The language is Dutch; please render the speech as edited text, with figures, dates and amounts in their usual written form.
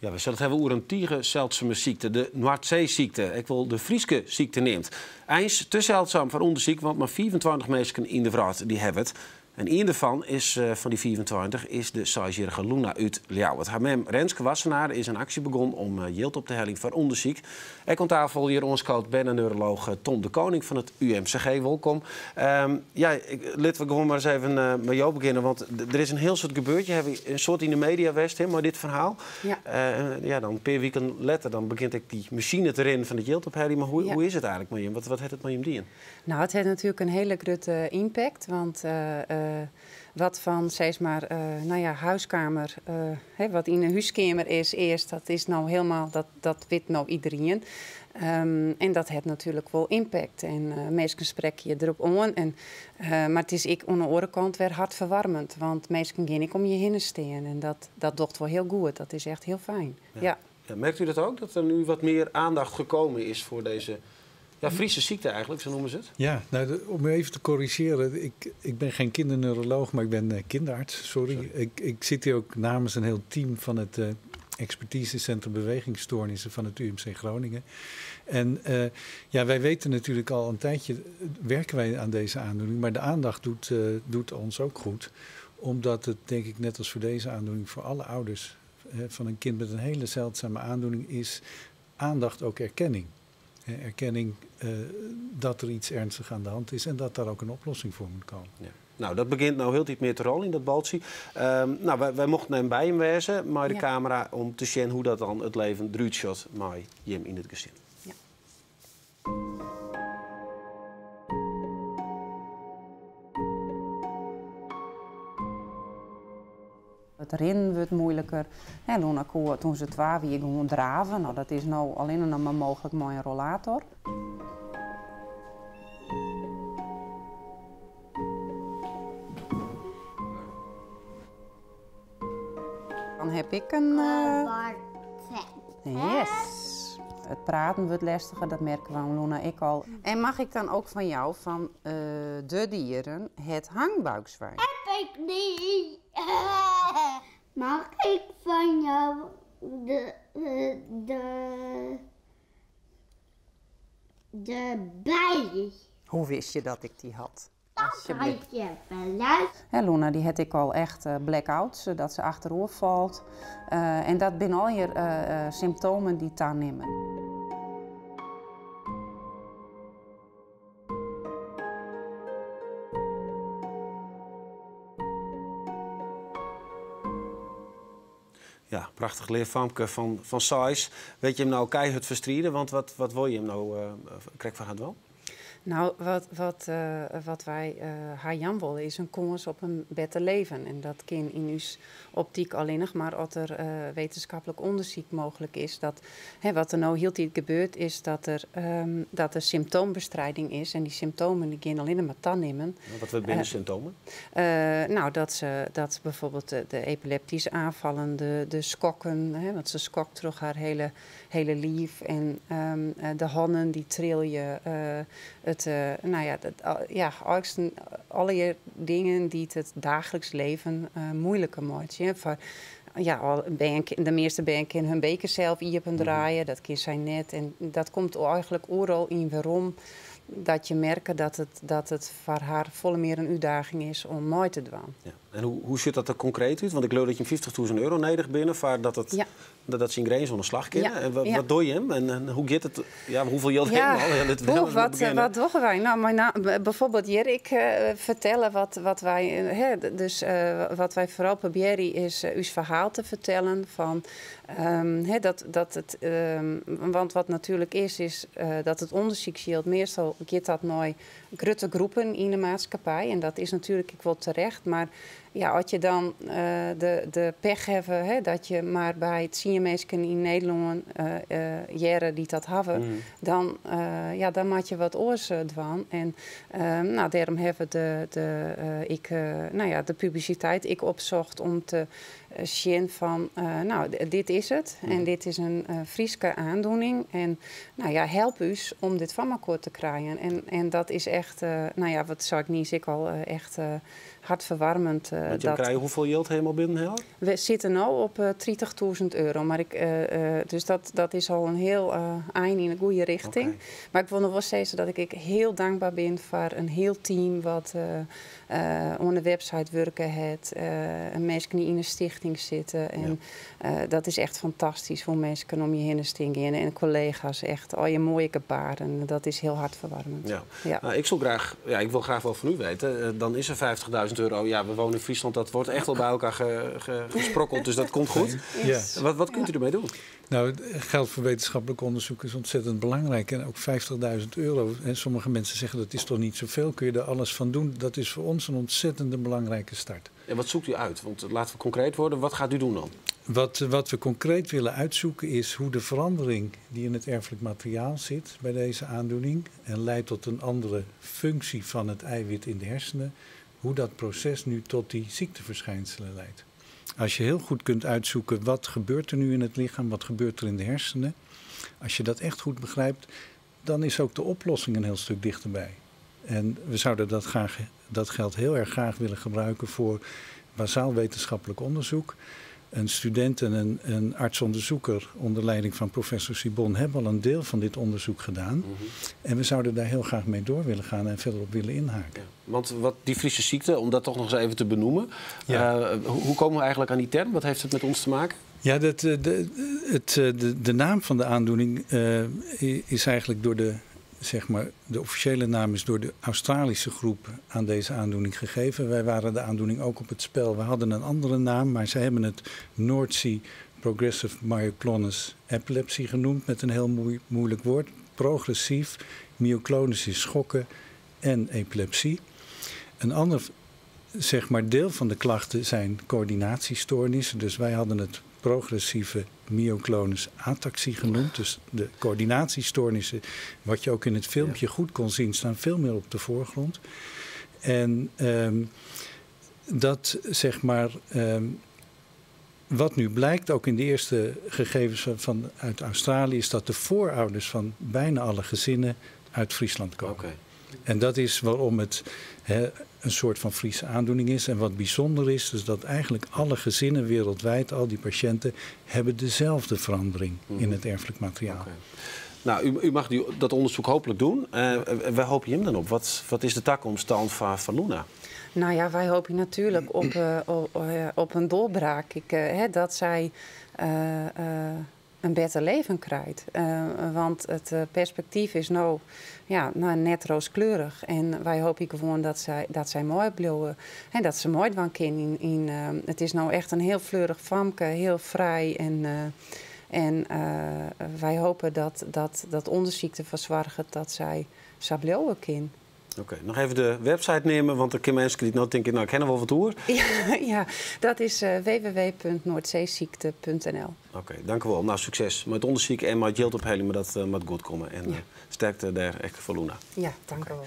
Ja, we zullen het hebben over een tierzeldzame ziekte, de Noordzeeziekte. Ik wil de Frieske ziekte neemt. Eens te zeldzaam voor onderzoek, want maar 24 mensen in de wereld die hebben het. En één daarvan is, van die 24 is de 6-jarige Luna uit Ljouwert. Haar mem Renske Wassenaar is een actie begonnen om yield op te helling voor onderzoek. Ik aan tafel hier ons coach neuroloog Tom de Koning van het UMCG. Welkom. Laten we gewoon maar eens even met jou beginnen. Want er is een heel soort gebeurd. Je hebt een soort in de media geweest, maar dit verhaal. Ja. Dan een paar weken later dan begint ik die machine te rennen van het yield op helling. Maar hoe is het eigenlijk met je? Wat heeft het met je dien? Nou, het heeft natuurlijk een hele grote impact. Want wat van, zeg maar, huiskamer, wat in een huiskamer is eerst, dat is nou helemaal, dat weet nou iedereen. En dat heeft natuurlijk wel impact. En mensen spreken je erop aan. Maar het is aan de andere kant weer hartverwarmend. Want mensen gaan ik om je heen staan. En dat doet wel heel goed. Dat is echt heel fijn. Ja. Ja, merkt u dat ook? Dat er nu wat meer aandacht gekomen is voor deze... Ja, Friese ziekte eigenlijk, zo noemen ze het. Ja, nou, om even te corrigeren. Ik ben geen kinderneuroloog, maar ik ben kinderarts. Sorry. Ik zit hier ook namens een heel team van het expertisecentrum bewegingsstoornissen van het UMC Groningen. En wij weten natuurlijk al een tijdje, werken wij aan deze aandoening. Maar de aandacht doet ons ook goed. Omdat het, denk ik, net als voor deze aandoening, voor alle ouders van een kind met een hele zeldzame aandoening is aandacht ook erkenning. Erkenning dat er iets ernstig aan de hand is en dat daar ook een oplossing voor moet komen. Ja. Nou, dat begint nou heel iets meer te rollen in dat baltje. Wij mochten hem bij hem wezen, maar de camera om te zien hoe dat dan het leven eruit shot met hem in het gezin. Ja. Het rennen wordt moeilijker. Luna kon toen ze 12 weer gewoon draven. Nou, dat is nou alleen nog maar mogelijk met een rollator. Dan heb ik een... Yes. Het praten wordt lastiger, dat merken we aan Luna ik al. En mag ik dan ook van jou, van de dieren, het hangbuikzwijn? Heb ik niet. Mag ik van jou de bij? Hoe wist je dat ik die had? Dat had je beluisterd. Luna die had ik al echt blackouts, dat ze achterover valt. En dat zijn al je symptomen die het aannemen. Ja, prachtig leerfamke van Sais. Weet je hem nou keihard verstrijden? Want wat wil je hem nou krijg van het wel? Nou, wat wij haar Jan willen is een kans op een beter leven. En dat kan in uw optiek alleen nog maar als er wetenschappelijk onderzoek mogelijk is. Wat er nou heel tijd gebeurt is dat er symptoombestrijding is. En die symptomen die gaan alleen maar dan nemen. Wat binnen symptomen? Dat ze bijvoorbeeld de epileptische aanvallen, de schokken. Want ze schokt terug haar hele lief. En de handen die trillen. Alle dingen die het dagelijks leven moeilijker maken. De meeste banken in hun beker zelf op draaien, dat kan zijn net. En dat komt eigenlijk overal in waarom dat je merkt dat het voor haar volle meer een uitdaging is om mooi te doen. Ja. En hoe ziet dat er concreet uit? Want ik geloof dat je €50.000 nodig binnen voor dat ze in Green zo'n slag kennen. Ja. En wat doe je hem? En hoe gaat het? Ja, hoeveel geld hebben we al? Wat doen wij? Nou, bijvoorbeeld hier, ik vertellen wat wij... wat wij vooral proberen is uw verhaal te vertellen. Want wat natuurlijk is dat het onderzoeksgeld meestal gaat dat naar grote groepen in de maatschappij. En dat is natuurlijk wel terecht. Maar ja, als je dan de pech hebt, dat je maar bij het mensen in Nederland jaren die dat hebben, dan maak je wat oors doen. En daarom hebben de publiciteit ik opzocht om te zien van, nou, dit is het. En dit is een Frieske aandoening. En nou ja, help ons om dit van elkaar te krijgen. En dat is echt, nou ja, wat zou ik niet zeggen, al echt hartverwarmend. Want je krijgt hoeveel geld helemaal binnen? We zitten nu op €30.000. Maar dus dat is al een heel eind in een goede richting. Okay. Maar ik wil nog wel zeggen dat ik heel dankbaar ben voor een heel team wat op de website werken heeft. Een mensen die in een stichting zitten. En dat is echt fantastisch voor mensen om je heen te stinken. En collega's echt, je mooie gebaren. Dat is heel hartverwarmend. Ja. Ja. Nou, ik wil graag wel van u weten. Dan is er €50.000. Ja, we wonen in Friesland. Dat wordt echt wel bij elkaar gesprokkeld. Dus dat komt goed. Yes. Ja. Wat kunt u ermee doen? Nou, geld voor wetenschappelijk onderzoek is ontzettend belangrijk. En ook €50.000. En sommige mensen zeggen dat is toch niet zoveel. Kun je er alles van doen? Dat is voor ons een ontzettend belangrijke start. En wat zoekt u uit? Want laten we concreet worden. Wat gaat u doen dan? Wat we concreet willen uitzoeken is hoe de verandering die in het erfelijk materiaal zit bij deze aandoening en leidt tot een andere functie van het eiwit in de hersenen, hoe dat proces nu tot die ziekteverschijnselen leidt. Als je heel goed kunt uitzoeken wat gebeurt er nu in het lichaam, wat gebeurt er in de hersenen, als je dat echt goed begrijpt, dan is ook de oplossing een heel stuk dichterbij. En we zouden dat geld heel erg graag willen gebruiken voor bazaal wetenschappelijk onderzoek. Een student en een artsonderzoeker onder leiding van professor Sibon hebben al een deel van dit onderzoek gedaan. Mm-hmm. En we zouden daar heel graag mee door willen gaan en verder op willen inhaken. Ja, want die Friese ziekte, om dat toch nog eens even te benoemen. Ja. Hoe komen we eigenlijk aan die term? Wat heeft het met ons te maken? Ja, de naam van de aandoening is eigenlijk door de officiële naam is door de Australische groep aan deze aandoening gegeven. Wij waren de aandoening ook op het spel. We hadden een andere naam, maar zij hebben het North Sea Progressive Myoclonus Epilepsy genoemd met een heel moeilijk woord. Progressief, myoclonus is schokken en epilepsie. Een ander deel van de klachten zijn coördinatiestoornissen. Dus wij hadden het progressieve myoclonus ataxie genoemd. Dus de coördinatiestoornissen, wat je ook in het filmpje goed kon zien, staan veel meer op de voorgrond. En wat nu blijkt, ook in de eerste gegevens uit Australië, is dat de voorouders van bijna alle gezinnen uit Friesland komen. Okay. En dat is waarom het een soort van Friese aandoening is. En wat bijzonder is dat eigenlijk alle gezinnen wereldwijd, al die patiënten, hebben dezelfde verandering in het erfelijk materiaal. Okay. Nou, u mag dat onderzoek hopelijk doen. Waar hoop je hem dan op? Wat is de toekomst van Luna? Nou ja, wij hopen natuurlijk op een doorbraak. Dat zij een beter leven krijgt. Want het perspectief is net rooskleurig. En wij hopen gewoon dat zij mooi blijven. En dat ze mooi van kunnen. Het is nou echt een heel fleurig famke, heel vrij. En wij hopen dat onderziekte verzorgen dat zij blijven kunnen. Oké, nog even de website nemen, want er kunnen mensen die nou denken, ik ken er wel wat hoor. Ja, dat is www.noordzeeziekte.nl. Oké, dank u wel. Nou, succes met onderzoek en met geld opheling, maar dat moet goed komen. En sterkte daar echt voor Luna. Ja, dank u wel.